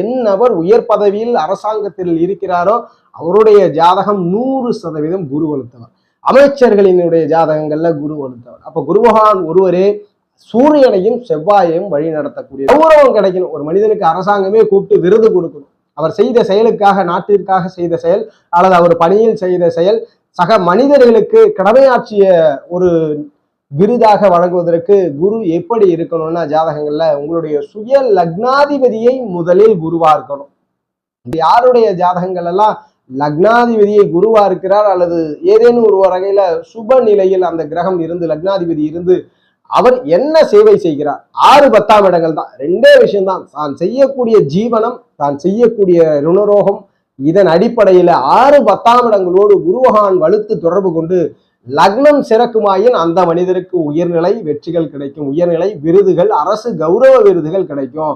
என் நபர் உயர் பதவியில் அரசாங்கத்தில் இருக்கிறாரோ அவருடைய ஜாதகம் 100% குரு வலுத்தவர். அமைச்சர்களினுடைய ஜாதகங்கள்ல குரு வலுத்தவர். அப்ப குரு பகவான் ஒருவரே சூரியனையும் செவ்வாயையும் வழி நடத்தக்கூடிய கௌரவம் கிடைக்கணும். ஒரு மனிதனுக்கு அரசாங்கமே கூப்பிட்டு விருது கொடுக்கணும். அவர் செய்த செயலுக்காக, நாட்டிற்காக செய்த செயல் அல்லது அவர் பணியில் செய்த செயல், சக மனிதர்களுக்கு கடமையாற்றிய ஒரு விருதாக வழங்குவதற்கு குரு எப்படி இருக்கணும்னா, ஜாதகங்கள்ல உங்களுடைய சுய லக்னாதிபதியை முதலில் குருவா இருக்கணும். யாருடைய ஜாதகங்கள் எல்லாம் லக்னாதிபதியை குருவா இருக்கிறார் அல்லது ஏதேனும் ஒரு வகையில சுப நிலையில் அந்த கிரகம் இருந்து லக்னாதிபதி இருந்து அவர் என்ன சேவை செய்கிறார், 6, 10ஆம் இடங்கள் தான். 2 விஷயம்தான். தான் செய்யக்கூடிய ஜீவனம், தான் செய்யக்கூடிய ருணரோகம், இதன் அடிப்படையில 6, 10ஆம் இடங்களோடு குரு பகவான் வலுத்து தொடர்பு கொண்டு லக்னம் சிறக்குமாயின் அந்த மனிதருக்கு உயர்நிலை வெற்றிகள் கிடைக்கும், உயர்நிலை விருதுகள், அரசு கௌரவ விருதுகள் கிடைக்கும்.